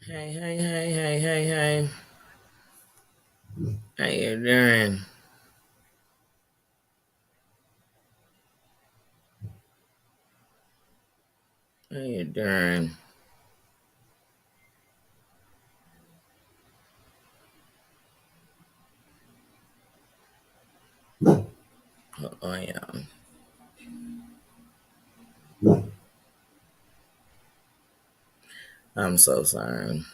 Hey, hey, hey, hey, hey, hey. How you doing? How you doing? Oh, yeah. I'm so sorry.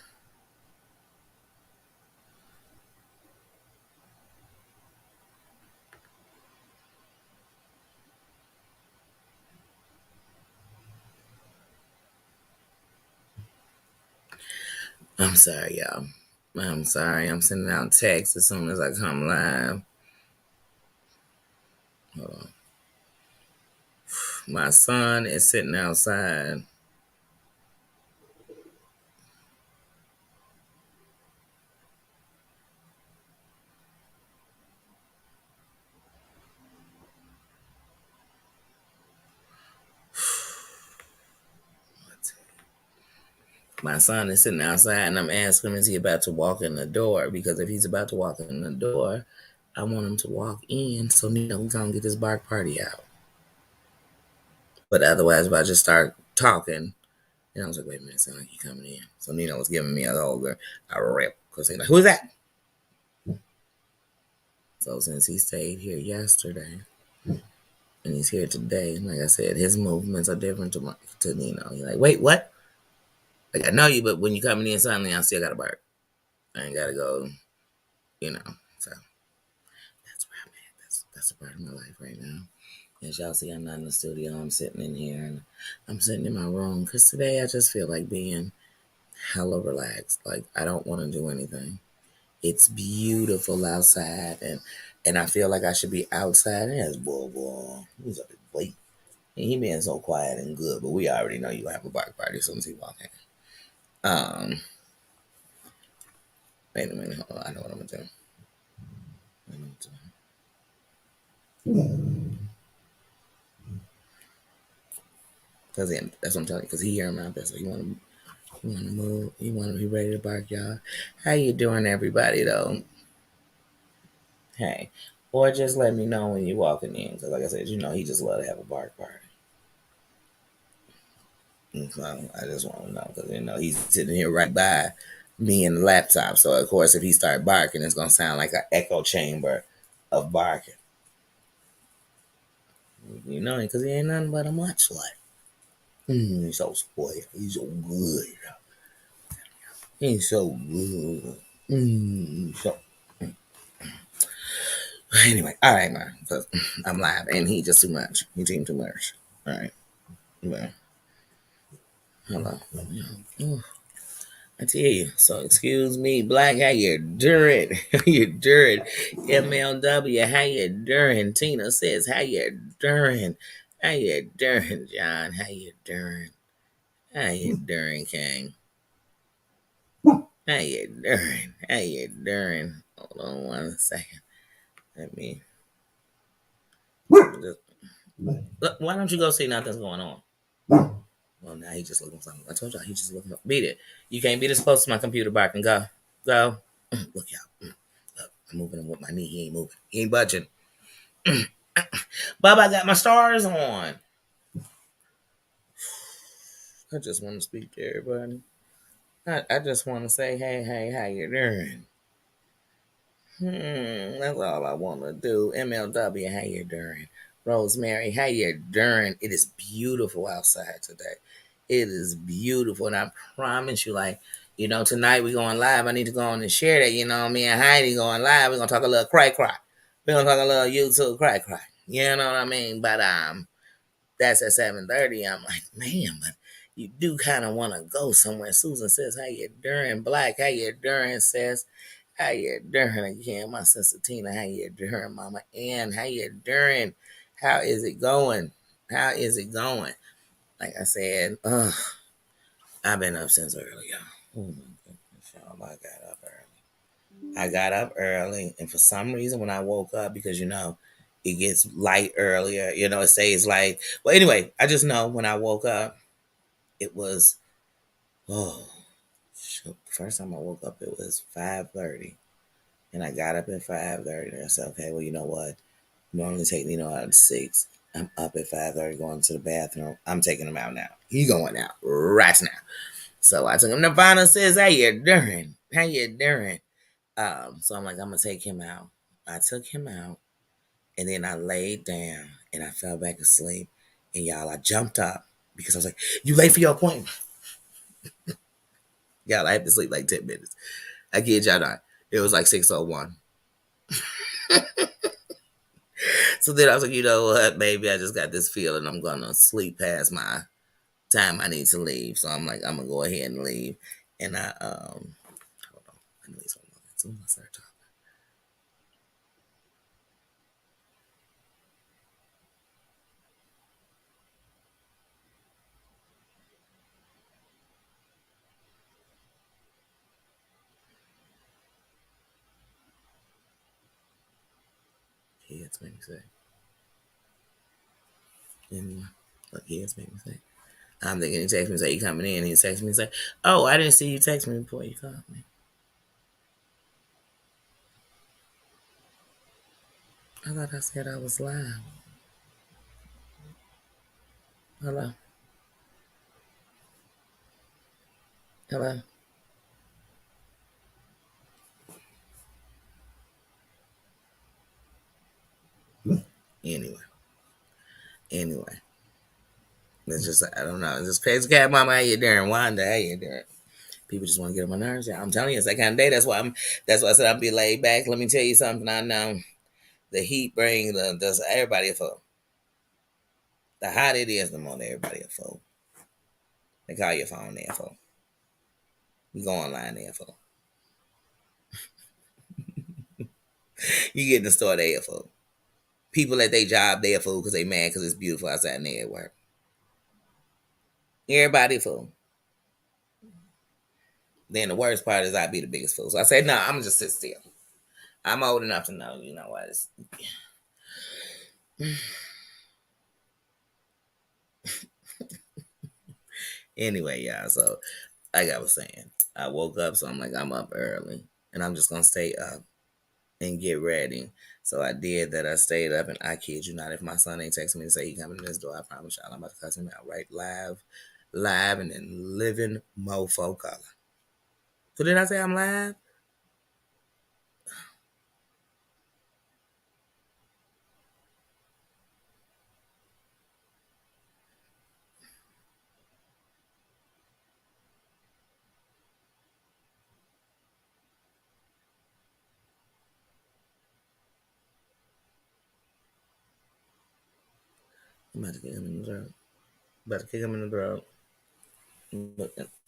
I'm sorry, y'all. I'm sorry. I'm sending out texts as soon as I come live. Hold on. My son is sitting outside. My son is sitting outside, and I'm asking him, is he about to walk in the door? Because if he's about to walk in the door, I want him to walk in so Nina we gonna get this bark party out. But otherwise, if I just start talking, and I was like, wait a minute, it sound like you coming in. So Nina was giving me a rip. Because he's like, who's that? So since he stayed here yesterday and he's here today, like I said, his movements are different to Nino. He's like, wait, what? Like, I know you, but when you coming in suddenly, I still got to bark. I ain't got to go, you know. So that's where I'm at. That's a part of my life right now. As y'all see, I'm not in the studio. I'm sitting in here and I'm sitting in my room because today I just feel like being hella relaxed. Like, I don't want to do anything. It's beautiful outside, and I feel like I should be outside. And it's boy, he's up late. And he being so quiet and good, but we already know you have a block party as soon as he walk in. Um, wait a minute, hold on. I know what I'm gonna do. Cause that's what I'm telling you. Cause he hear him out there, so he want to move. He want to be ready to bark, y'all. How you doing, everybody? Though, hey, or just let me know when you're walking in. Cause like I said, he just love to have a bark party. And so I just want to know because he's sitting here right by me and the laptop. So of course, if he start barking, it's gonna sound like an echo chamber of barking. Because he ain't nothing but a muchlet. He's so spoiled. He's so good. He's so good. So anyway, all right, man. Because I'm live, and he just too much. He seemed too much. All right, well, hello. Yeah. I tell you. So excuse me, Black. How you doing? How you doing? MLW. How you doing? Tina says, how you doing? How you doing, John? How you doing? How you doing, King? How you doing? How you doing? Hold on 1 second. Let me. Look, why don't you go see nothing's going on? Well, now he just looking for something. I told y'all he just looking for. Beat it. You can't be this close to my computer back and go. Go. Look, y'all. Look, I'm moving him with my knee. He ain't moving. He ain't budging. Bob, I got my stars on. I just want to speak to everybody. I just want to say, hey, how you doing? That's all I want to do. MLW, how you doing? Rosemary, how you doing? It is beautiful outside today. It is beautiful, and I promise you, like, tonight we going live. I need to go on and share that. Me and Heidi going live. We're gonna talk a little cry cry. We're gonna talk a little YouTube cry cry. You know what I mean? But that's at 7:30. I'm like, man, but you do kind of want to go somewhere. Susan says, how you doing? Black, how you doing? Says, how you doing again? My sister Tina, how you doing? Mama Ann, how you doing? How is it going? How is it going? Like I said, I've been up since early, y'all. Oh my goodness, y'all. I got up early. I got up early, and for some reason, when I woke up, because it gets light earlier. It stays light. Well, anyway, I just know when I woke up, it was shoot, the first time I woke up, it was 5:30, and I got up at 5:30, and I said, okay, well, you know what? Normally take Nino out at 6. I'm up at 5:30 going to the bathroom. I'm taking him out now. He going out right now. So I took him to Vanna says, how you doing? How you doing? So I'm like, I'm gonna take him out. I took him out, and then I laid down and I fell back asleep. And y'all, I jumped up because I was like, you late for your appointment. Y'all, I had to sleep like 10 minutes. I kid y'all not. It was like 6:01. So then I was like, you know what, baby, I just got this feeling I'm gonna sleep past my time I need to leave. So I'm like, I'm gonna go ahead and leave. And I hold on. I know he's one as soon as I start talking. Kids make me sick. Anyway, look, kids make me sick. I'm thinking he texts me say you coming in. He texts me say, oh, I didn't see you text me before you called me. I thought I said I was live. Hello. Hello. Anyway. Anyway. It's just I don't know. It's just crazy cat mama how you doing? Wanda, how you doing? People just want to get on my nerves. Yeah, I'm telling you, it's that kind of day. That's why I said I'll be laid back. Let me tell you something. I know the heat brings does everybody a fool. The hotter it is, the more everybody a fool. They call your phone there fool. You go online there fool. You get in the store there fool. People at their job there fool because they mad because it's beautiful outside and they at work. Everybody fool. Then the worst part is I be the biggest fool. So I said, no, I'm just sit still. I'm old enough to know, you know what? Anyway, y'all. So like I was saying, I woke up, so I'm like, I'm up early, and I'm just gonna stay up and get ready. So I did that. I stayed up, and I kid you not, if my son ain't texting me to say he coming to this door, I promise y'all, I'm about to cuss him out right live, and in living mofo color. So did I say I'm live? I'm about to kick him in the throat. About to kick him in the throat.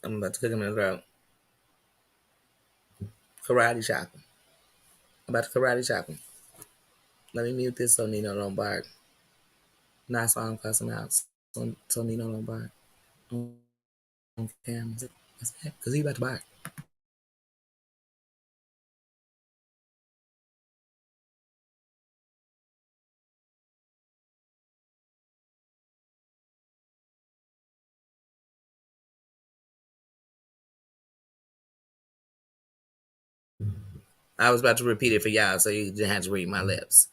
I'm about to kick him in the throat. Karate chop him. I'm about to karate chop him. Let me mute this so Nino don't bark. Not so I don't cuss him out. So Nino don't bark. On camera. Because he about to bark. I was about to repeat it for y'all, so you didn't have to read my lips.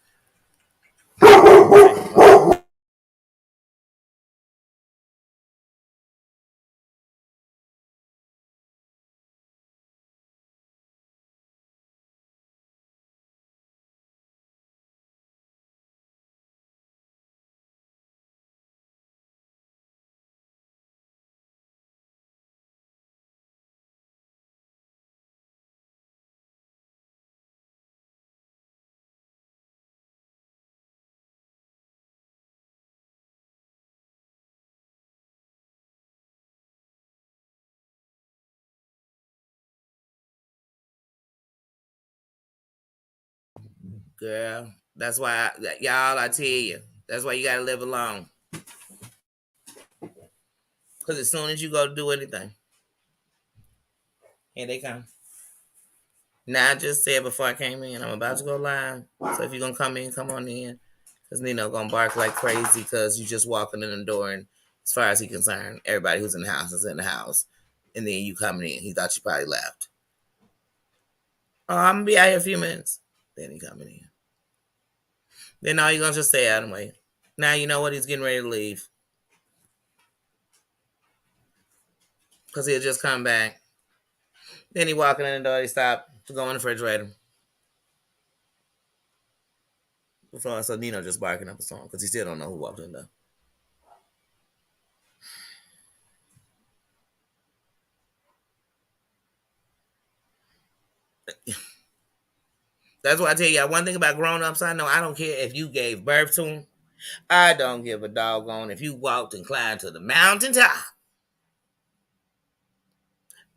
Girl, that's why, y'all, I tell you, that's why you got to live alone. Because as soon as you go to do anything, here they come. Now, I just said before I came in, I'm about to go live. So if you're going to come in, come on in. Because Nino going to bark like crazy because you just walking in the door. And as far as he's concerned, everybody who's in the house is in the house. and then you coming in. He thought you probably left. Oh, I'm gonna be out here a few minutes. Then he coming in. Then all you gonna just stay out and wait. Now you know what, he's getting ready to leave. Because he'll just come back. Then he walking in the door, he stop to go in the refrigerator. So Nino just barking up a storm because he still don't know who walked in there. That's why I tell you one thing about grown ups. I know I don't care if you gave birth to them. I don't give a doggone if you walked and climbed to the mountaintop.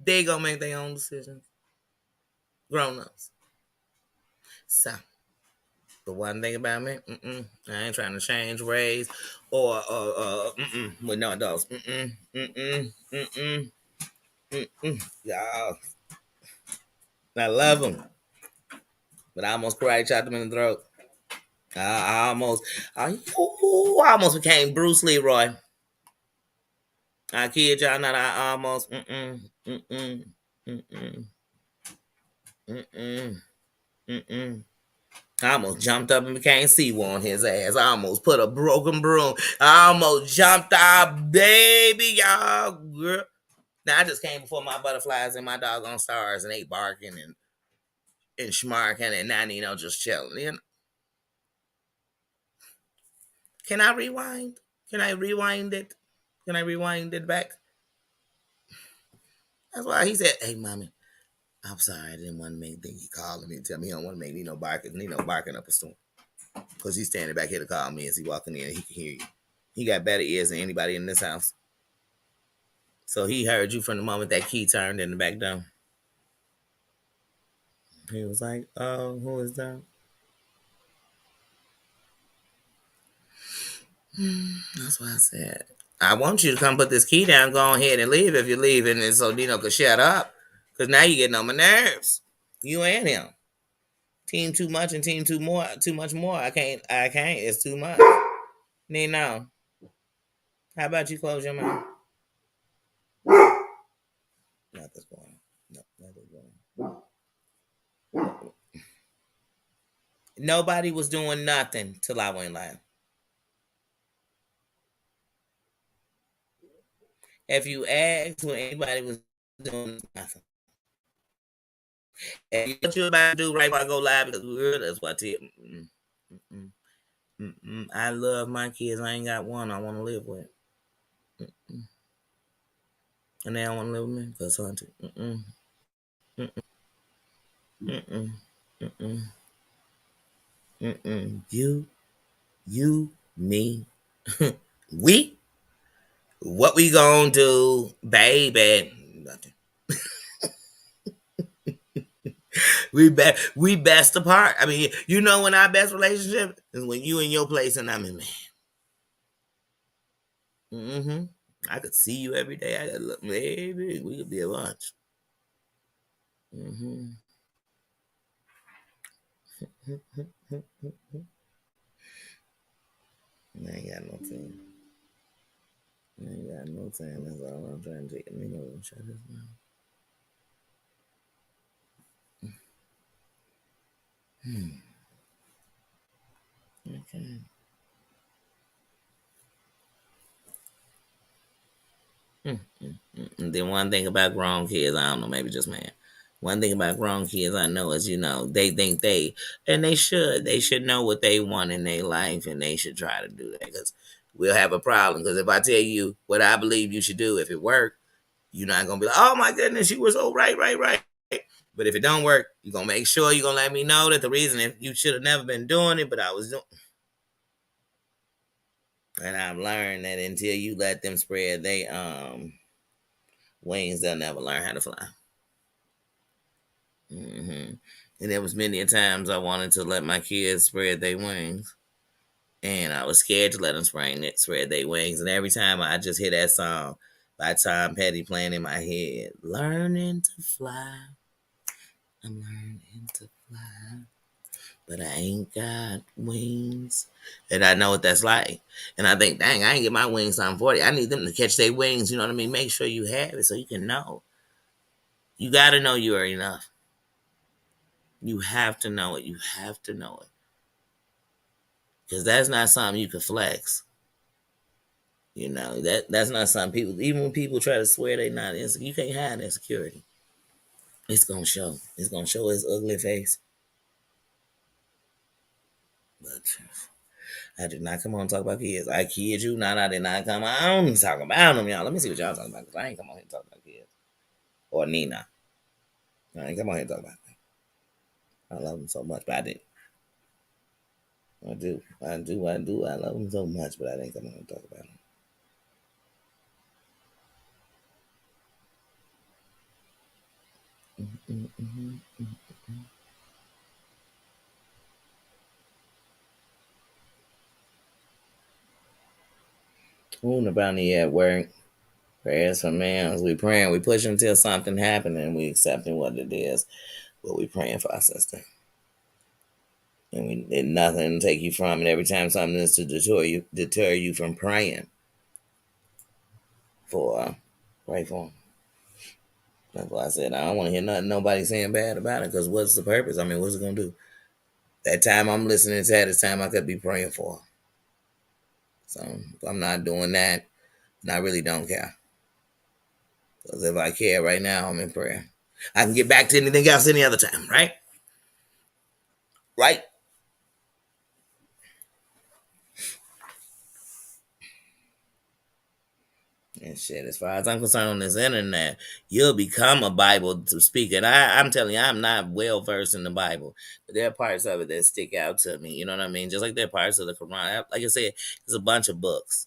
They gonna make their own decisions. Grown ups. So the one thing about me, I ain't trying to change ways or with no adults. Y'all, I love them, but I almost cried, shot them in the throat. I almost became Bruce Leroy. I kid y'all not. I almost, mm-mm, mm-mm. I almost jumped up and became Seawall on his ass. I almost put a broken broom. I almost jumped out, baby, y'all. Girl. Now I just came before my butterflies and my doggone stars, and they barking and schmarking, and now just chilling. Can I rewind? Can I rewind it? Can I rewind it back? That's why he said, "Hey, mommy, I'm sorry. I didn't want to make think he calling me and tell me he don't want to make Nino barking up a storm because he's standing back here to call me as he walking in. And he can hear you. He got better ears than anybody in this house, so he heard you from the moment that key turned in the back door. He was like, "Oh, who is that?" That's why I said, I want you to come put this key down, go ahead and leave if you're leaving, and so Nino could shut up. Because now you're getting on my nerves. You and him. Team too much and team too much more. I can't. It's too much. Nino, how about you close your mouth? Nothing's going on. No, nothing's going on. Nobody was doing nothing till I went live. If you asked when anybody was doing nothing. And what you about to do right before I go live because that's what I tell you. I love my kids. I ain't got one I want to live with. And they don't want to live with me because hunted. You, me, we. What we gonna do, baby? Nothing. We best apart. I mean, when our best relationship is when you in your place and I'm in man. I could see you every day. I could look, maybe we could be a bunch. I ain't got no team. I ain't got no time. That's all I'm trying to take. Shut his mouth. Okay. And then one thing about grown kids, I don't know, maybe just man. One thing about grown kids I know is, they think they should know what they want in their life and they should try to do that because we'll have a problem. Because if I tell you what I believe you should do, if it worked, you're not going to be like, oh my goodness, you were so right. But if it don't work, you're going to make sure you're going to let me know that the reason if you should have never been doing it, but I was doing. And I've learned that until you let them spread they wings, they'll never learn how to fly. And there was many a times I wanted to let my kids spread their wings, and I was scared to let them spread their wings. And every time I just hear that song by Tom Petty playing in my head, learning to fly, I'm learning to fly, but I ain't got wings. And I know what that's like. And I think, dang, I ain't get my wings on 40. I need them to catch their wings, you know what I mean? Make sure you have it so you can know. You got to know you are enough. You have to know it. You have to know it. Because that's not something you can flex. You know, that's not something people, even when people try to swear they not insecure, you can't hide insecurity. It's going to show. It's going to show his ugly face. But I did not come on and talk about kids. I kid you not. I did not come on and talk about them, y'all. Let me see what y'all talking about. Because I ain't come on here to talk about kids. Or Nina. I ain't come on here to talk about them. I love them so much, but I didn't. I do. I do. I do. I love them so much, but I didn't come on and talk about them. Mm-hmm. Ooh, the bounty at work. Prayers for man. We praying. We pushing until something happen and we accepting what it is. But we praying for our sister. And we did nothing to take you from it. Every time something is to deter you from praying for pray for 'em. That's why I said I don't want to hear nothing nobody saying bad about it. Because what's the purpose? I mean, what's it gonna do? That time I'm listening to that, it's time I could be praying for her. So if I'm not doing that, then I really don't care. Because if I care right now, I'm in prayer. I can get back to anything else any other time, right? Right? And shit, as far as I'm concerned on this internet, you'll become a Bible to speak. And I'm telling you, I'm not well versed in the Bible, but there are parts of it that stick out to me. You know what I mean? Just like there are parts of the Quran. Like I said, there's a bunch of books.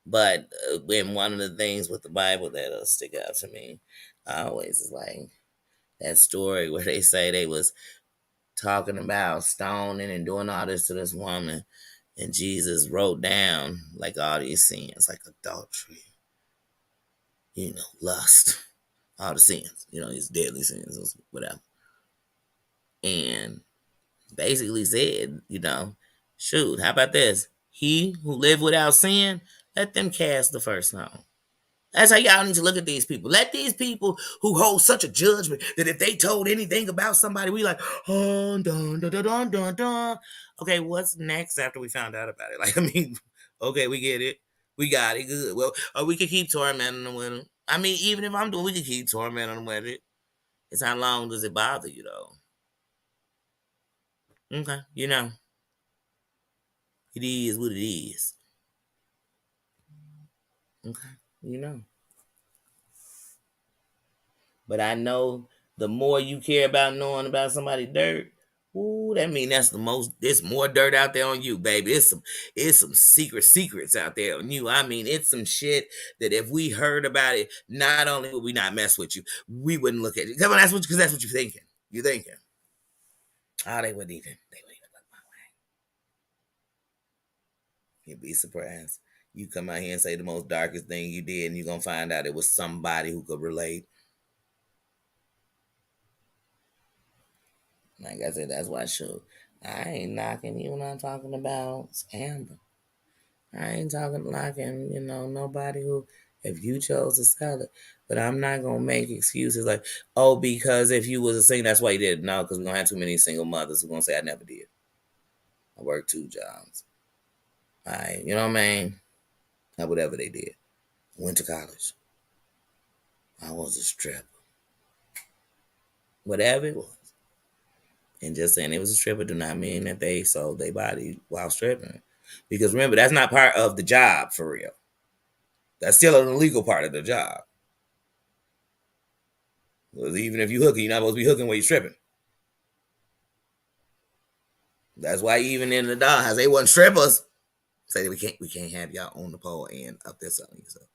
But when one of the things with the Bible that'll stick out to me, I always is like that story where they say they was talking about stoning and doing all this to this woman, and Jesus wrote down like all these sins, like adultery, lust, all the sins, these deadly sins, or whatever. And basically said, shoot, how about this? He who lived without sin, let them cast the first stone. That's how y'all need to look at these people. Let these people who hold such a judgment that if they told anything about somebody, we like, oh, dun, dun, dun, dun, dun, dun. Okay, what's next after we found out about it? Like, I mean, okay, we get it. We got it. Good. Well, or we could keep tormenting them with them. I mean, even if I'm doing, we could keep tormenting them with it. It's how long does it bother you, though? Okay, it is what it is. Okay, you know. But I know the more you care about knowing about somebody's dirt, ooh, that mean that's the most. There's more dirt out there on you, baby. It's some secrets out there on you. I mean, it's some shit that if we heard about it, not only would we not mess with you, we wouldn't look at it. Come on, because that's what you're thinking. You're thinking, oh, they wouldn't even look my way. You'd be surprised. You come out here and say the most darkest thing you did, and you're gonna find out it was somebody who could relate. Like I said, that's why shoot. I ain't knocking you when I'm talking about scandal. I ain't talking knocking, nobody who if you chose to sell it. But I'm not gonna make excuses like, oh, because if you was a single, that's why you did it. No, because we're gonna have too many single mothers who gonna say I never did. I worked 2 jobs. You know what I mean? Or whatever they did. Went to college. I was a stripper. Whatever it was. And just saying it was a stripper do not mean that they sold their body while stripping. Because remember, that's not part of the job for real. That's still an illegal part of the job. Because even if you hooking, you're not supposed to be hooking while you're stripping. That's why even in the dollhouse, they wasn't strippers. Say we can't have y'all on the pole and up there selling yourself.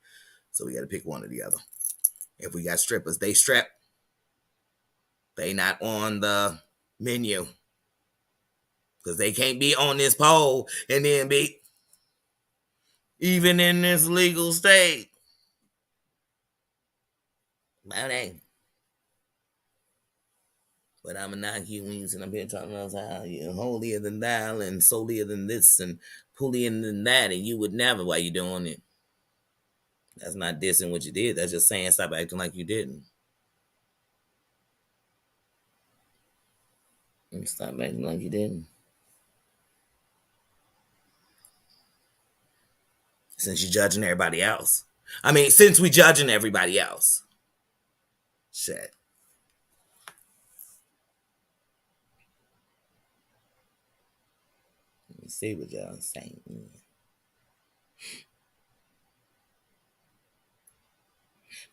So we got to pick one or the other. If we got strippers, they strap. They not on the menu because they can't be on this pole and then be even in this legal state. Well, they. But I'm going to knock you when you sit up here talking about how you're holier than thou and solier than this and pullier than that, and you would never. Why you doing it? That's not dissing what you did. That's just saying stop acting like you didn't. And stop acting like you didn't. Since you're judging everybody else. I mean, since we judging everybody else. Shit. Let me see what y'all saying.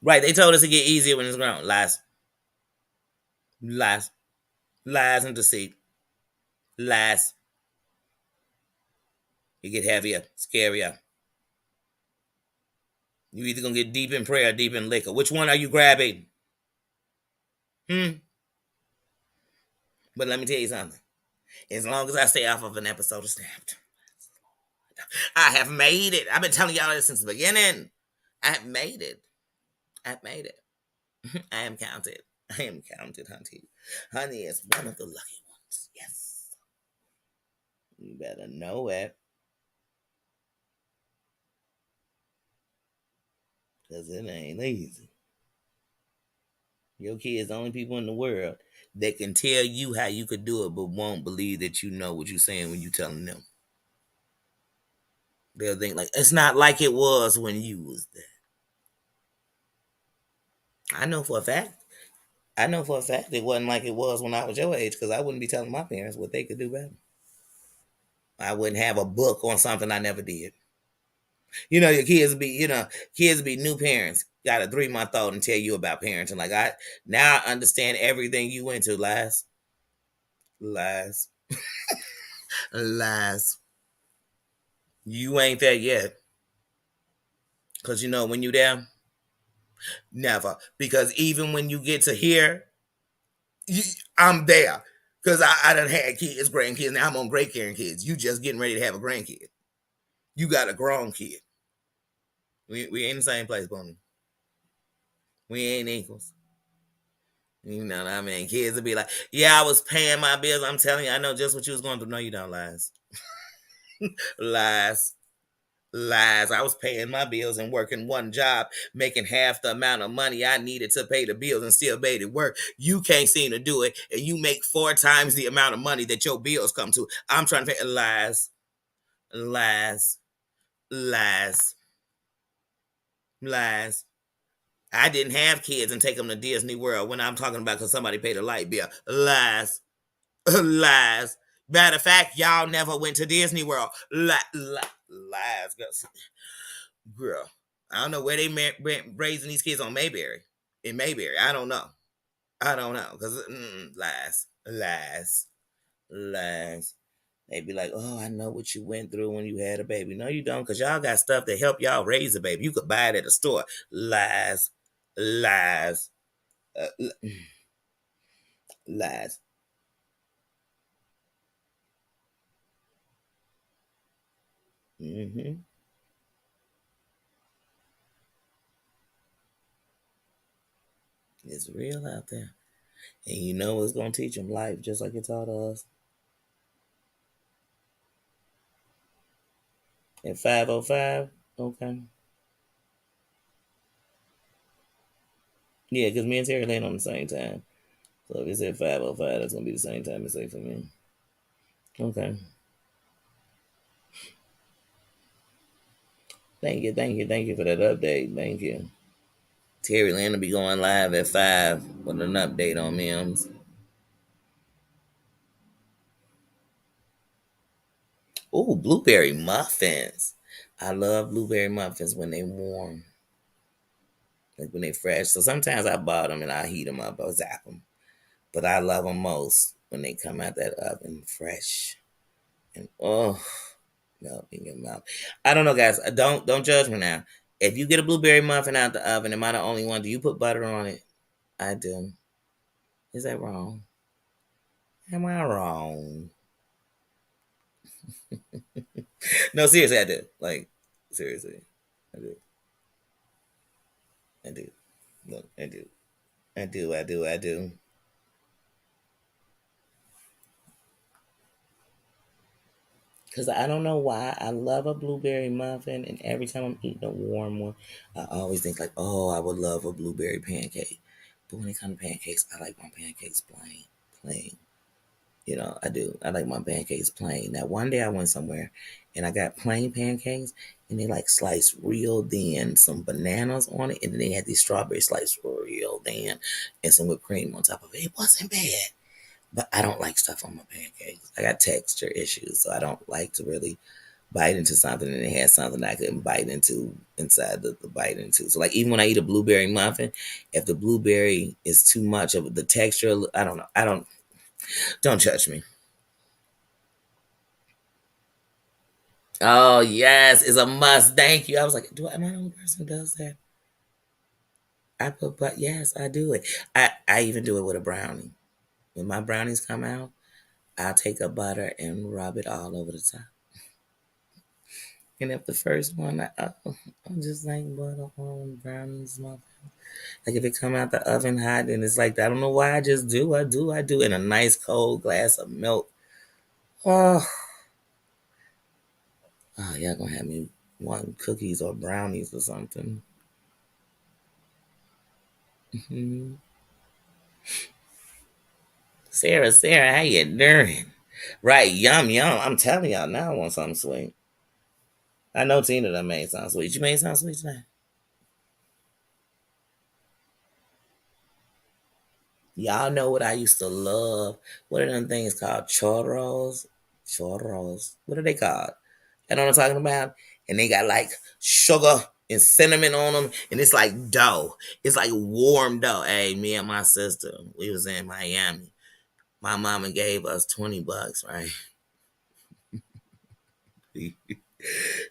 Right, they told us to get easier when it's grown. Lies. Lies. Lies and deceit. Lies. You get heavier, scarier. You either gonna get deep in prayer or deep in liquor. Which one are you grabbing? Hmm. But let me tell you something. As long as I stay off of an episode of Snapped, I have made it. I've been telling y'all this since the beginning. I have made it. I've made it. I am counted. I am counted, honey. Honey is one of the lucky ones. Yes. You better know it. Because it ain't easy. Your kids the only people in the world that can tell you how you could do it, but won't believe that you know what you're saying when you telling them. They'll think like it's not like it was when you was there. I know for a fact. I know for a fact it wasn't like it was when I was your age because I wouldn't be telling my parents what they could do better. I wouldn't have a book on something I never did. You know, your kids be new parents. Got a 3-month old and tell you about parenting. Like I now I understand everything you went to, lies. Lies. Lies. You ain't there yet. Cause you know when you there, never. Because even when you get to here, you, I'm there. Cause I done had kids, grandkids. Now I'm on great grandkids. You just getting ready to have a grandkid. You got a grown kid. We ain't in the same place, Boone. We ain't equals. You know what I mean? Kids will be like, yeah, I was paying my bills. I'm telling you, I know just what you was going through. No, you don't, lies. Lies. Lies. I was paying my bills and working one job, making half the amount of money I needed to pay the bills and still made it work. You can't seem to do it, and you make 4 times the amount of money that your bills come to. I'm trying to pay lies. Lies. Lies. Lies. I didn't have kids and take them to Disney World when I'm talking about because somebody paid a light bill. Lies. Lies. Matter of fact, y'all never went to Disney World. Lies. Girl. I don't know where they raising these kids on Mayberry. In Mayberry. I don't know. I don't know. Because lies. Lies. Lies. They be like, oh, I know what you went through when you had a baby. No, you don't, because y'all got stuff to help y'all raise a baby. You could buy it at a store. Lies. Lies. Lies. Mm-hmm. It's real out there. And you know it's going to teach them life just like it taught us. At 5:05? Okay. Yeah, because me and Terry land on the same time. So if it's at 5:05, that's going to be the same time it's 8 for me. Okay. Thank you for that update. Thank you. Terry Land will be going live at 5 with an update on Mims. Ooh, blueberry muffins. I love blueberry muffins when they warm, like when they fresh. So sometimes I buy them and I heat them up or zap them. But I love them most when they come out that oven fresh and melt in your mouth. I don't know, guys. Don't judge me now. If you get a blueberry muffin out the oven, am I the only one? Do you put butter on it? I do. Is that wrong? Am I wrong? No, seriously, I do. Like, seriously, I do. I do. Look, I do. I do. I do. I do. Because I don't know why. I love a blueberry muffin, and every time I'm eating a warm one, I always think, like, oh, I would love a blueberry pancake. But when it comes to pancakes, I like my pancakes plain. Plain. I do. I like my pancakes plain. Now, one day I went somewhere and I got plain pancakes and they like sliced real thin, some bananas on it, and then they had these strawberries sliced real thin and some whipped cream on top of it. It wasn't bad, but I don't like stuff on my pancakes. I got texture issues, so I don't like to really bite into something and it has something I couldn't bite into inside the bite into. So like even when I eat a blueberry muffin, if the blueberry is too much of the texture, I don't know. Don't judge me. Oh yes, it's a must. Thank you. I was like, am I the only person who does that? But yes, I do it. I even do it with a brownie. When my brownies come out, I'll take a butter and rub it all over the top. And if the first one, I'm just like butter on brownies, my like if it come out the oven hot and it's like I don't know why I do in a nice cold glass of milk. Oh, y'all gonna have me wanting cookies or brownies or something. Hmm. Sarah, how you doing? Right, yum yum. I'm telling y'all now I want something sweet. I know Tina done made something sweet. You made something sweet today? Y'all know what I used to love? What are them things called? Churros? Churros. What are they called? You know what I'm talking about? And they got like sugar and cinnamon on them, and it's like dough. It's like warm dough. Hey, me and my sister, we was in Miami. My mama gave us $20, right?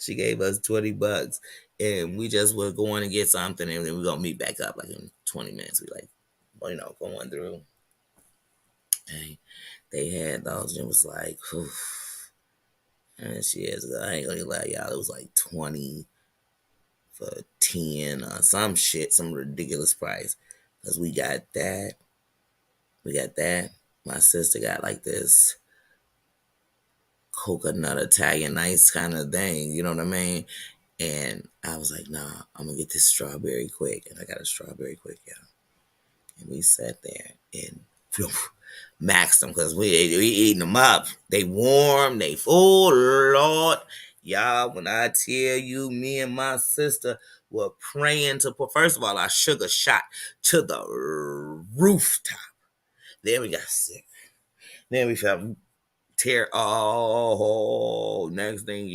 She gave us $20, and we just were going to get something, and then we gonna meet back up like in 20 minutes. We like, going through. Hey, they had those, and it was like, whew. And she is. I ain't gonna lie, y'all. It was like 20 for 10 or some shit, some ridiculous price. Cause we got that. We got that. My sister got like this coconut Italian nice kind of thing. You know what I mean? And I was like, nah, I'm gonna get this strawberry quick. And I got a strawberry quick, yeah. And we sat there and phew, maxed them because we eating them up. They warm, they full, Lord. Y'all, when I tell you, me and my sister were praying to put, first of all, our sugar shot to the rooftop. Then we got sick. Then we felt tear. Oh, next thing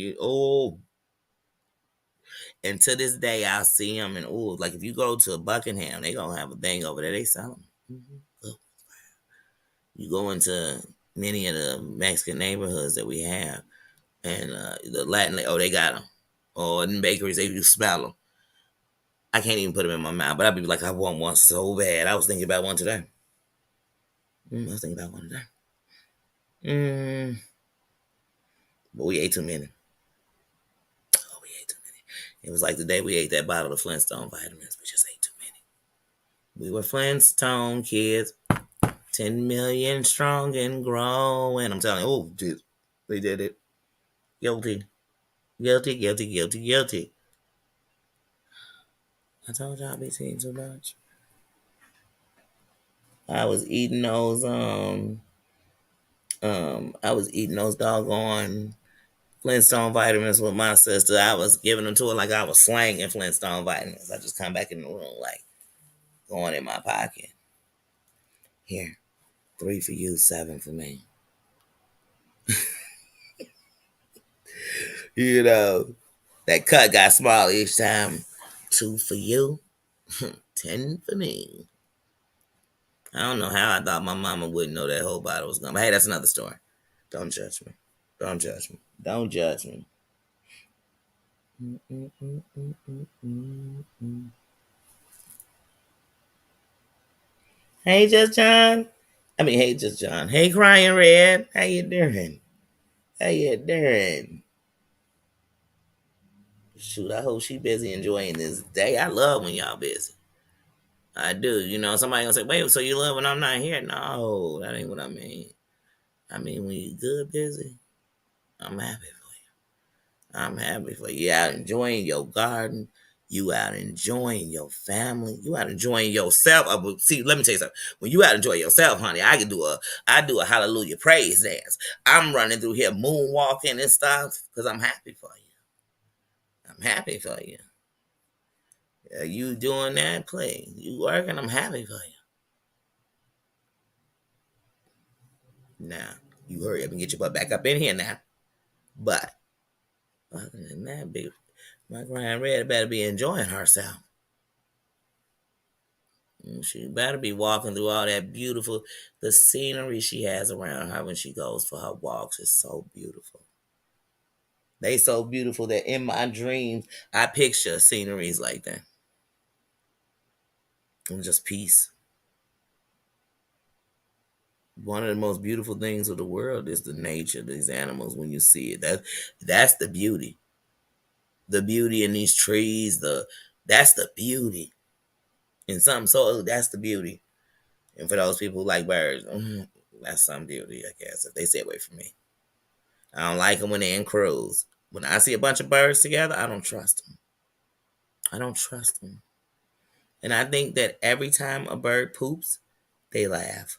and to this day, I see them and like if you go to Buckingham, they gonna have a thing over there. They sell them. Mm-hmm. You go into many of the Mexican neighborhoods that we have, and the Latin, they got them. Or in bakeries, they you smell them. I can't even put them in my mouth, but I'd be like, I want one so bad. I was thinking about one today. I was thinking about one today. But we ate too many. Oh, we ate too many. It was like the day we ate that bottle of Flintstone vitamins. We just ate too many. We were Flintstone kids, 10 million strong and growing. I'm telling you, dude, they did it. Guilty, guilty, guilty, guilty, guilty. I told y'all I be eating too much. I was eating those I was eating those doggone Flintstone vitamins with my sister. I was giving them to her like I was slanging Flintstone vitamins. I just come back in the room like going in my pocket. Here, 3 for you, 7 for me. That cut got smaller each time. 2 for you, 10 for me. I don't know how I thought my mama wouldn't know that whole bottle was gone. But hey, that's another story. Don't judge me. Don't judge me. Don't judge me. Hey, Just John. Hey, Just John. Hey, Crying Red. How you doing? How you doing? Shoot, I hope she busy enjoying this day. I love when y'all busy. I do. Somebody gonna say, wait, so you love when I'm not here? No, that ain't what I mean. I mean, when you good busy, I'm happy for you. I'm happy for you. Out enjoying your garden, You out enjoying your family. You out enjoying yourself. See, let me tell you something. When you out enjoying yourself, honey, I do a hallelujah praise dance. I'm running through here moonwalking and stuff because I'm happy for you. I'm happy for you. You doing that? Play. You working? I'm happy for you. Now, you hurry up and get your butt back up in here now. But other than that, baby, my grand red better be enjoying herself. She better be walking through all that beautiful, the scenery she has around her when she goes for her walks is so beautiful. They so beautiful that in my dreams, I picture sceneries like that. And just peace. One of the most beautiful things of the world is the nature, these animals when you see it. That's the beauty. The beauty in these trees, that's the beauty. In some so that's the beauty. And for those people who like birds, that's some beauty, I guess, if they stay away from me. I don't like them when they're in crews. When I see a bunch of birds together, I don't trust them. I don't trust them. And I think that every time a bird poops, they laugh.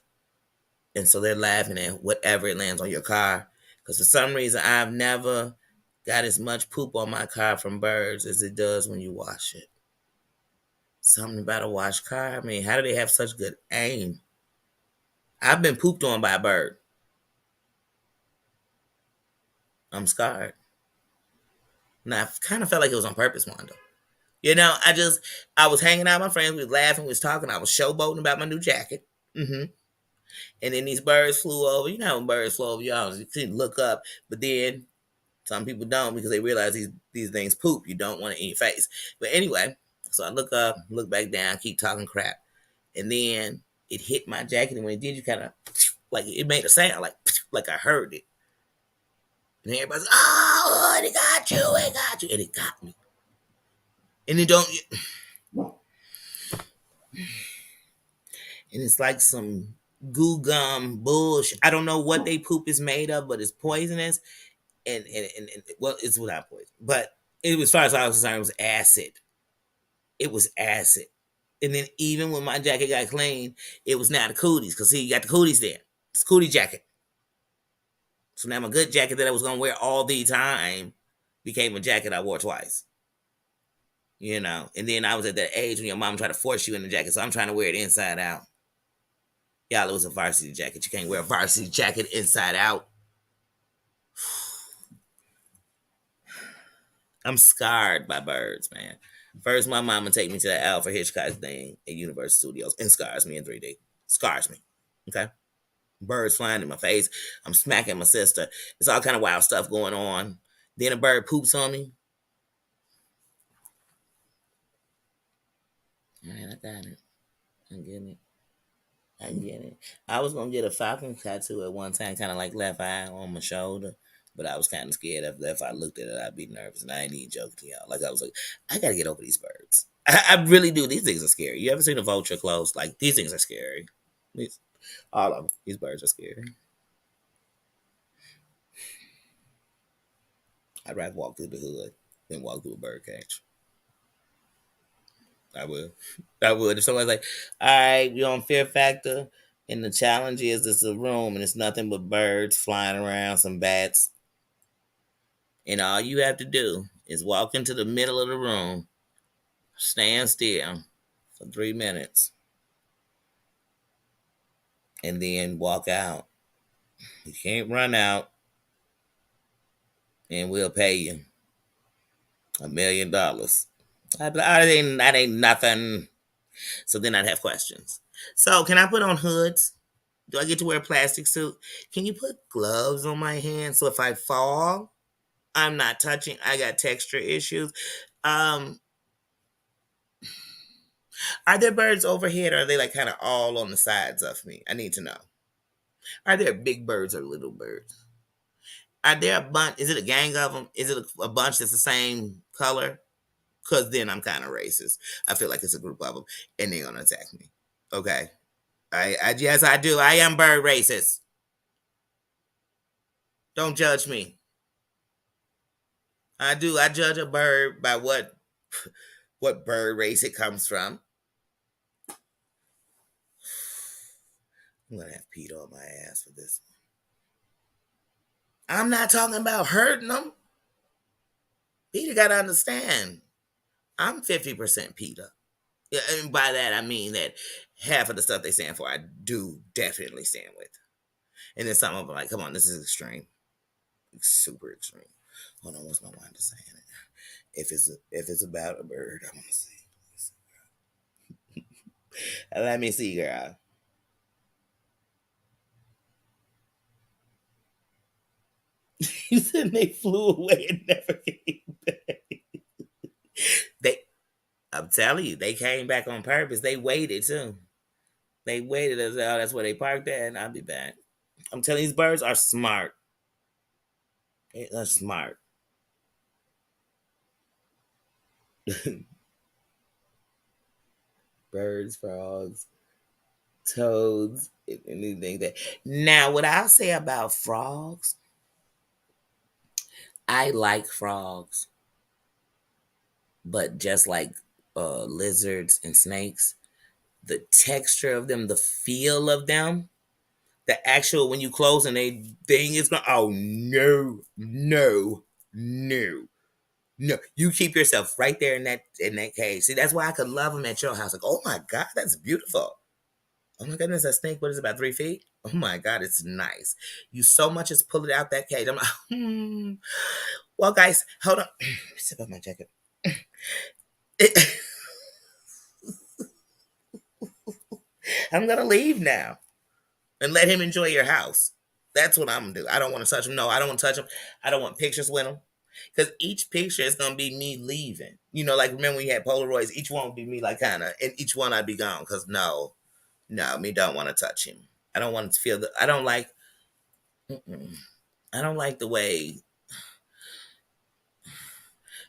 And so they're laughing at whatever it lands on your car. Because for some reason, I've never got as much poop on my car from birds as it does when you wash it. Something about a washed car. I mean, how do they have such good aim? I've been pooped on by a bird. I'm scarred. And I kind of felt like it was on purpose, Wanda. I was hanging out with my friends. We was laughing, we was talking. I was showboating about my new jacket. And then these birds flew over. You know when birds flew over y'all, you couldn't look up. But then some people don't because they realize these things poop. You don't want it in your face. But anyway, so I look up, look back down, keep talking crap. And then it hit my jacket. And when it did, you kind of, like, it made a sound like I heard it. And everybody's, oh, it got you, it got you. And it got me. And it don't, and it's like some goo gum bullshit. I don't know what they poop is made of, but it's poisonous. And well, it's without poison. But it was, as far as I was concerned, it was acid. It was acid. And then even when my jacket got clean, it was now the cooties. Because see, you got the cooties there. It's a cootie jacket. So now my good jacket that I was going to wear all the time became a jacket I wore twice. And then I was at that age when your mom tried to force you in the jacket. So I'm trying to wear it inside out. Y'all, it was a varsity jacket. You can't wear a varsity jacket inside out. I'm scarred by birds, man. First, my mama take me to that Alfred Hitchcock thing at Universal Studios and scars me in 3D. Scars me. Okay? Birds flying in my face. I'm smacking my sister. It's all kind of wild stuff going on. Then a bird poops on me. All right, I got it. I'm getting it. I get it. I was gonna get a falcon tattoo at one time, kind of like left eye on my shoulder, but I was kind of scared if I looked at it, I'd be nervous, and I ain't even joking to y'all. Like I was like, I gotta get over these birds. I really do. These things are scary. You ever seen a vulture close? Like these things are scary. All of them. These birds are scary. I'd rather walk through the hood than walk through a bird cage. I would. I would. If somebody's like, all right, you're on Fear Factor, and the challenge is it's a room and it's nothing but birds flying around, some bats, and all you have to do is walk into the middle of the room, stand still for 3 minutes, and then walk out. You can't run out, and we'll pay you $1 million. I'd be like, that ain't nothing. So then I'd have questions. So can I put on hoods? Do I get to wear a plastic suit? Can you put gloves on my hands so if I fall, I'm not touching? I got texture issues. Um, are there birds overhead or are they like kind of all on the sides of me? I need to know. Are there big birds or little birds? Are there a bunch? Is it a gang of them? Is it a bunch that's the same color? Because then I'm kind of racist. I feel like it's a group of them and they're going to attack me. Okay. Yes, I do. I am bird racist. Don't judge me. I do. I judge a bird by what what bird race it comes from. I'm gonna have Pete on my ass for this. I'm not talking about hurting them. Peter got to understand. I'm 50% Peter. Yeah, and by that I mean that half of the stuff they stand for, I do definitely stand with. And then some of them like, come on, this is extreme, super extreme. Hold on, what's my mind to saying it? If it's about a bird, I want to see. Let me see, girl. You said they flew away and never came back. They, I'm telling you, they came back on purpose. They waited too. They waited as well. That's where they parked at, and I'll be back. I'm telling you, these birds are smart. They're smart. Birds, frogs, toads, anything that. Now, what I'll say about frogs, I like frogs, but just like lizards and snakes, the texture of them, the feel of them, the actual when you close and they thing is going. Oh no, no, no. No, you keep yourself right there in that cage. See, that's why I could love them at your house. Like, oh my God, that's beautiful. Oh my goodness, that snake, what is it, about 3 feet? Oh my God, it's nice. You so much as pull it out that cage. I'm like, Well, guys, hold on. Sip up my jacket. I'm gonna leave now and let him enjoy your house. That's what I'm gonna do. I don't want to touch him. No, I don't want to touch him. I don't want pictures with him. Because each picture is gonna be me leaving. Like remember we had Polaroids, each one would be me like kinda, and each one I'd be gone. Cause no, me don't want to touch him. I don't want to feel the I don't like I don't like the way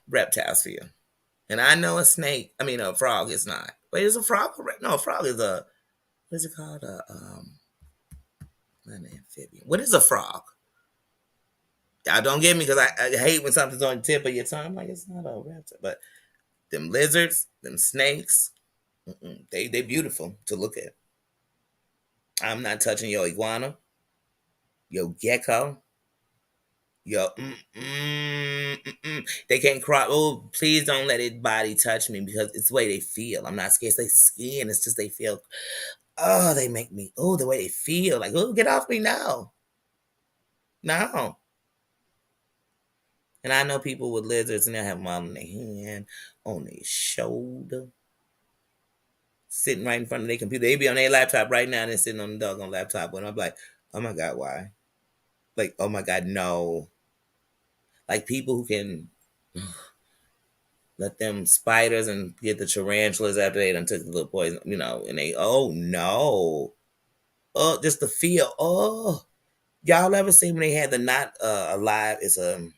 reptiles feel. And I know a snake, I mean a frog is not. Wait, is a frog correct? No, a frog is a what is it called? Not an amphibian. What is a frog? Y'all don't get me because I hate when something's on the tip of your tongue. I'm like, it's not a reptile. But them lizards, them snakes, they beautiful to look at. I'm not touching your iguana, your gecko, your They can't cry. Oh, please don't let it body touch me because it's the way they feel. I'm not scared. It's their skin. It's just they feel. Oh, they make me. Oh, the way they feel. Like, oh, get off me now. No. And I know people with lizards and they'll have them on their hand, on their shoulder, sitting right in front of their computer. They be on their laptop right now and they're sitting on the doggone laptop. And I'm like, oh my God, why? Like, oh my God, no. Like people who can let them spiders and get the tarantulas after they done took the little poison, and they, oh no. Oh, just the feel. Oh, y'all ever seen when they had the not alive? It's a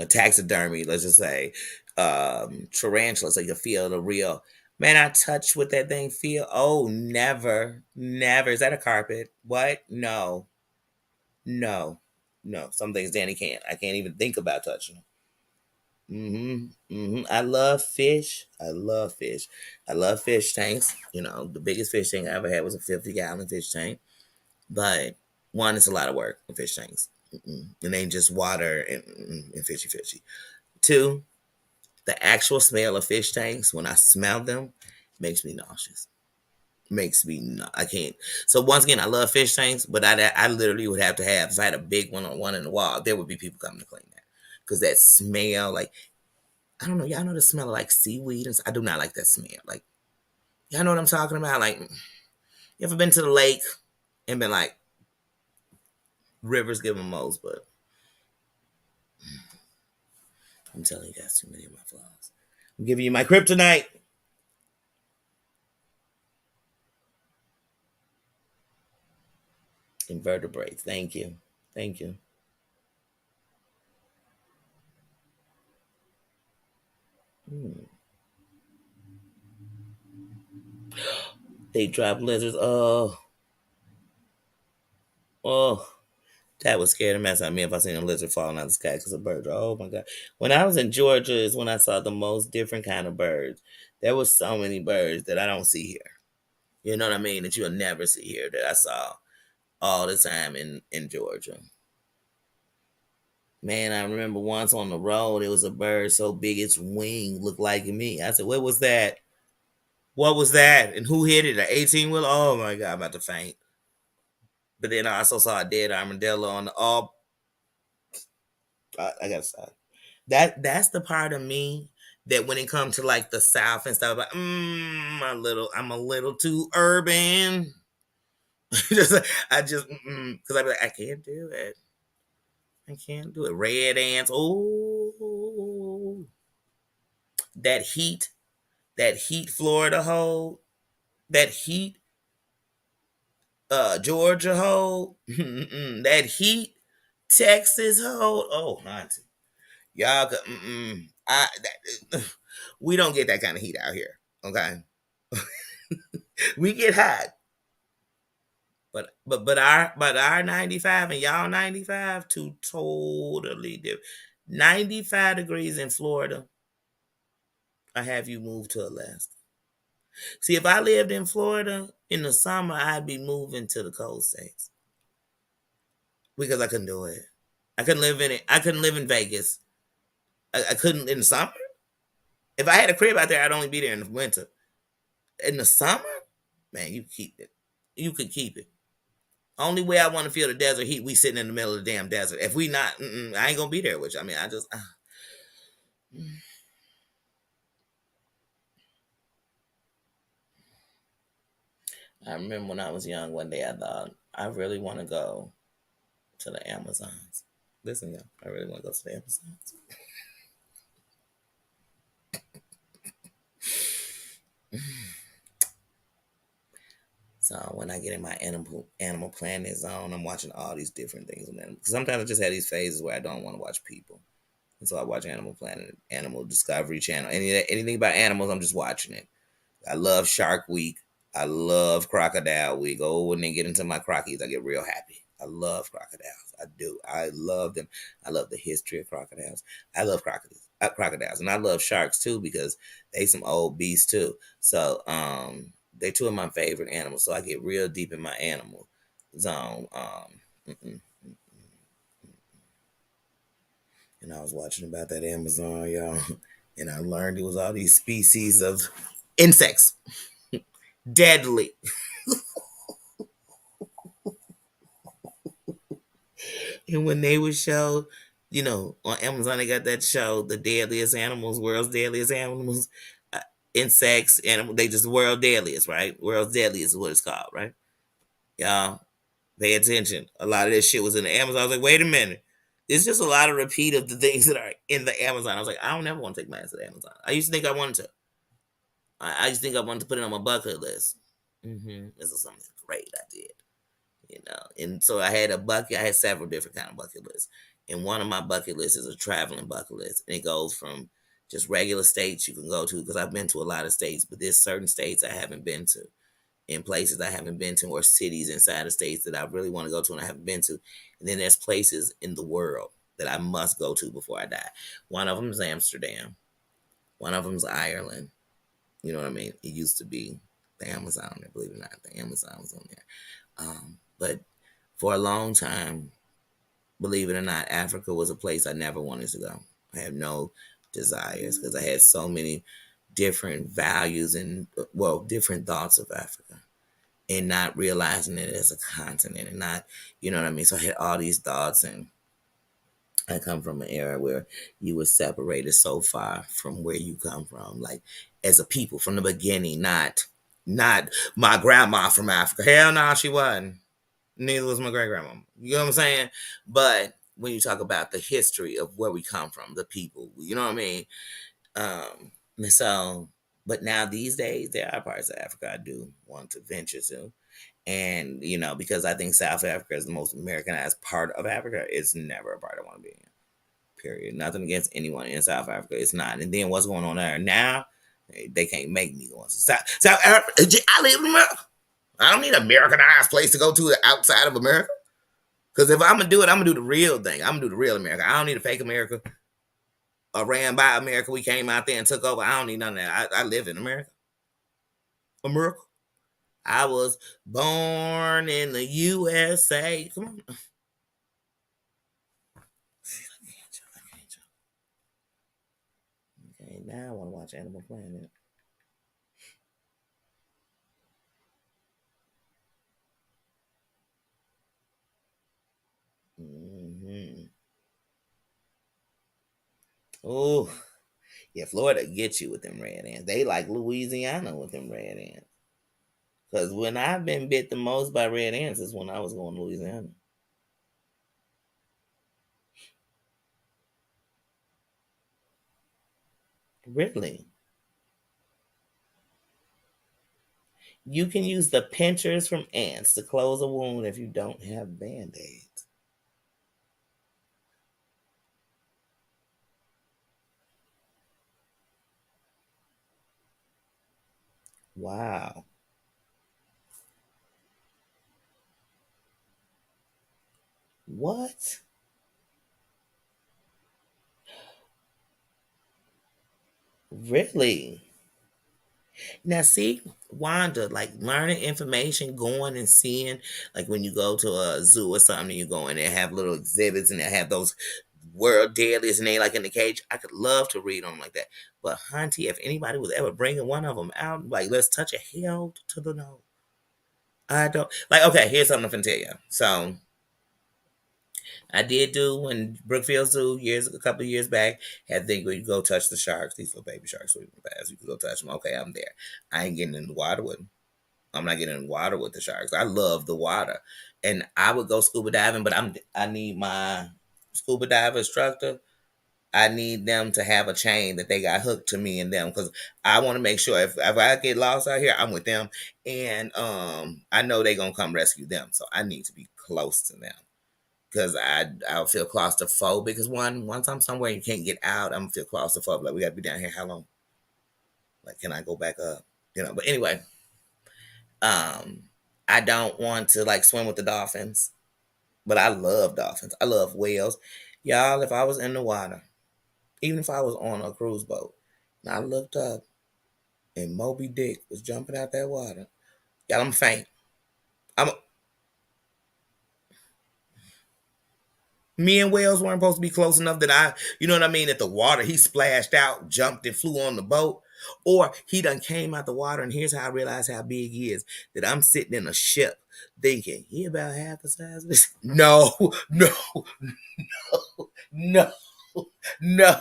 taxidermy, let's just say, tarantula, so you can feel the real. Man, I touch what that thing feel. Oh, never, never. Is that a carpet? What? No, no, no. Some things Danny can't. I can't even think about touching them. I love fish. I love fish. I love fish tanks. The biggest fish tank I ever had was a 50-gallon fish tank. But one, it's a lot of work with fish tanks. It ain't just water and fishy fishy. Two, the actual smell of fish tanks, when I smell them, makes me nauseous. Makes me I can't. So once again, I love fish tanks, but I literally would have to have, if I had a big one in the wall, there would be people coming to clean that because that smell, like, I don't know, y'all know the smell of like seaweed. I do not like that smell. Like, y'all know what I'm talking about. Like, you ever been to the lake and been like, rivers give them most, but I'm telling you, that's too many of my flaws. I'm giving you my kryptonite. Invertebrates. Thank you. Thank you. Hmm. They drop lizards. Oh, oh. That would scare the mess out of me if I seen a lizard falling out of the sky because of birds. Oh my god! When I was in Georgia, is when I saw the most different kind of birds. There was so many birds that I don't see here. You know what I mean? That you'll never see here that I saw all the time in Georgia. Man, I remember once on the road, it was a bird so big its wing looked like me. I said, "What was that? What was that? And who hit it? An 18 wheeler? Oh my god, I'm about to faint." But then I also saw a dead armadillo on the. Oh, I gotta stop. That's the part of me that when it comes to like the South and stuff, like, I'm a little too urban. just, I just, because I be like, I can't do it. I can't do it. Red ants. Oh, that heat, that heat Florida hold, that heat Georgia hold, that heat Texas hold. Oh, auntie, y'all, we don't get that kind of heat out here. Okay, we get hot, but our 95 and y'all 95 two totally different. 95 degrees in Florida. I have you move to Alaska. See, if I lived in Florida in the summer, I'd be moving to the cold states because I couldn't do it. I couldn't live in it. I couldn't live in Vegas. I couldn't in the summer. If I had a crib out there, I'd only be there in the winter. In the summer, man, you keep it. You could keep it. Only way I want to feel the desert heat, we sitting in the middle of the damn desert. If we not, I ain't gonna be there with you. I mean, I just. I remember when I was young. One day I thought I really want to go to the Amazons. Listen, y'all, I really want to go to the Amazons. So when I get in my animal planet zone, I'm watching all these different things. Sometimes I just have these phases where I don't want to watch people, and so I watch Animal Planet, Animal Discovery Channel, anything about animals. I'm just watching it. I love Shark Week. I love Crocodile Week. Oh, when they get into my crocodiles, I get real happy. I love crocodiles. I do. I love them. I love the history of crocodiles. I love crocodiles, and I love sharks too because they some old beasts too. So they two of my favorite animals. So I get real deep in my animal zone. Mm-mm. And I was watching about that Amazon, y'all, and I learned it was all these species of insects, deadly. And when they would show, on Amazon, they got that show, The Deadliest Animals, World's Deadliest Animals, insects, animal. They just world deadliest, right? World's deadliest is what it's called, right? Y'all, pay attention. A lot of this shit was in the Amazon. I was like, wait a minute. It's just a lot of repeat of the things that are in the Amazon. I was like, I don't ever want to take my ass to the Amazon. I used to think I wanted to. I used to think I wanted to put it on my bucket list. This is something great I did. And so I had a bucket. I had several different kind of bucket lists, and one of my bucket lists is a traveling bucket list, and it goes from just regular states you can go to because I've been to a lot of states, but there's certain states I haven't been to, and places I haven't been to, or cities inside of states that I really want to go to and I haven't been to, and then there's places in the world that I must go to before I die. One of them is Amsterdam. One of them is Ireland. You know what I mean? It used to be the Amazon. Believe it or not, the Amazon was on there. But for a long time, believe it or not, Africa was a place I never wanted to go. I had no desires because I had so many different values and, well, different thoughts of Africa and not realizing it as a continent and not, you know what I mean? So I had all these thoughts, and I come from an era where you were separated so far from where you come from, like as a people from the beginning, not my grandma from Africa. Hell no, she wasn't. Neither was my great grandma. You know what I'm saying? But when you talk about the history of where we come from, the people, you know what I mean? And so, but now these days, there are parts of Africa I do want to venture to. And, because I think South Africa is the most Americanized part of Africa, it's never a part I want to be in. Period. Nothing against anyone in South Africa. It's not. And then what's going on there now? They can't make me go. South Africa. I live in America. I don't need an Americanized place to go to outside of America. Because if I'm gonna do it, I'm gonna do the real thing. I'm gonna do the real America. I don't need a fake America. A ran by America. We came out there and took over. I don't need none of that. I live in America. America. I was born in the USA. Come on. Okay, now I want to watch Animal Planet. Mm-hmm. Oh, yeah, Florida get you with them red ants. They like Louisiana with them red ants. Because when I've been bit the most by red ants is when I was going to Louisiana. Really? You can use the pinchers from ants to close a wound if you don't have band aids. Wow. What? Really? Now, see, Wanda, like learning information, going and seeing, like when you go to a zoo or something, you go in there, have little exhibits and they have those world dailies and they like in the cage. I could love to read on 'em like that. But, Hunty, if anybody was ever bringing one of them out, like, let's touch a hell to the no. I don't like. Okay, here's something I'm gonna tell you. So, I did do when Brookfield Zoo a couple of years back, had thing where you go touch the sharks, these little baby sharks swimming past. You can go touch them. Okay, I'm there. I ain't getting in the water with them. I'm not getting in the water with the sharks. I love the water, and I would go scuba diving, but I need my scuba diver instructor. I need them to have a chain that they got hooked to me and them because I want to make sure if I get lost out here, I'm with them, and I know they gonna come rescue them. So I need to be close to them because I'll feel claustrophobic. Because once I'm somewhere and you can't get out, I'm gonna feel claustrophobic. Like we gotta be down here how long? Like can I go back up? But anyway, um, I don't want to like swim with the dolphins, but I love dolphins. I love whales, y'all. If I was in the water, even if I was on a cruise boat, and I looked up and Moby Dick was jumping out that water, y'all, I'm faint. I'm Me and Wales weren't supposed to be close enough that you know what I mean, that the water, he splashed out, jumped and flew on the boat. Or he done came out the water, and here's how I realized how big he is. That I'm sitting in a ship thinking, he about half the size of this. No, no, no, no.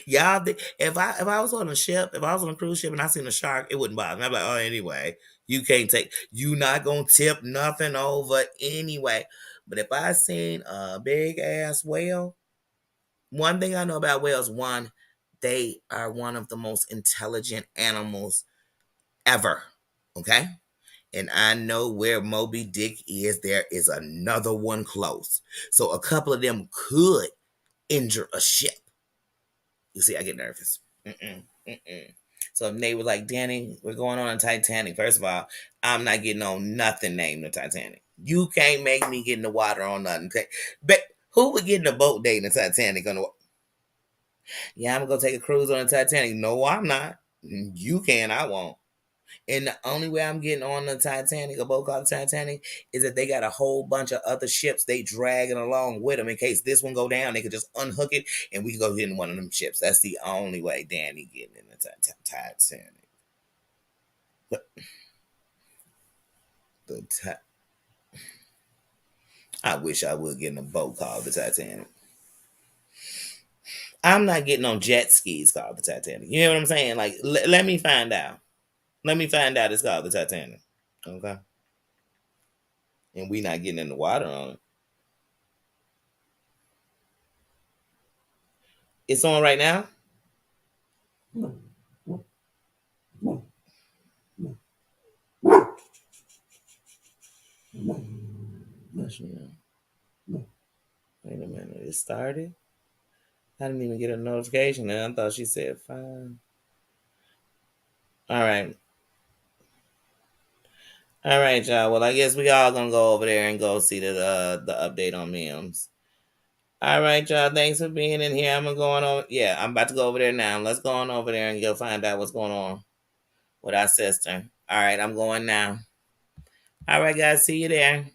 Y'all, if I was on a ship, if I was on a cruise ship and I seen a shark, it wouldn't bother me. I'm like, oh, anyway, you not gonna tip nothing over anyway. But if I seen a big ass whale, one thing I know about whales, one, they are one of the most intelligent animals ever. Okay? And I know where Moby Dick is, there is another one close. So a couple of them could injure a ship. You see, I get nervous. Mm-mm, mm-mm. So if Nate was like, Danny, we're going on a Titanic. First of all, I'm not getting on nothing named the Titanic. You can't make me get in the water on nothing. But who would get in a boat day in the Titanic on the Yeah, I'm gonna go take a cruise on the Titanic. No, I'm not. You can, I won't. And the only way I'm getting on the Titanic, a boat called the Titanic, is that they got a whole bunch of other ships they dragging along with them in case this one go down. They could just unhook it and we can go get in one of them ships. That's the only way Danny getting in the Titanic. But the I wish I would get in a boat called the Titanic. I'm not getting on jet skis called the Titanic. You know what I'm saying? Like, let me find out. Let me find out it's called the Titanic. Okay. And we not getting in the water on it. It's on right now. Yes, yeah. Wait a minute. It started. I didn't even get a notification, and I thought she said fine. All right. All right, y'all. Well, I guess we all gonna go over there and go see the update on Mims. All right, y'all. Thanks for being in here. I'm gonna go on over. Yeah, I'm about to go over there now. Let's go on over there and go find out what's going on with our sister. All right, I'm going now. All right, guys. See you there.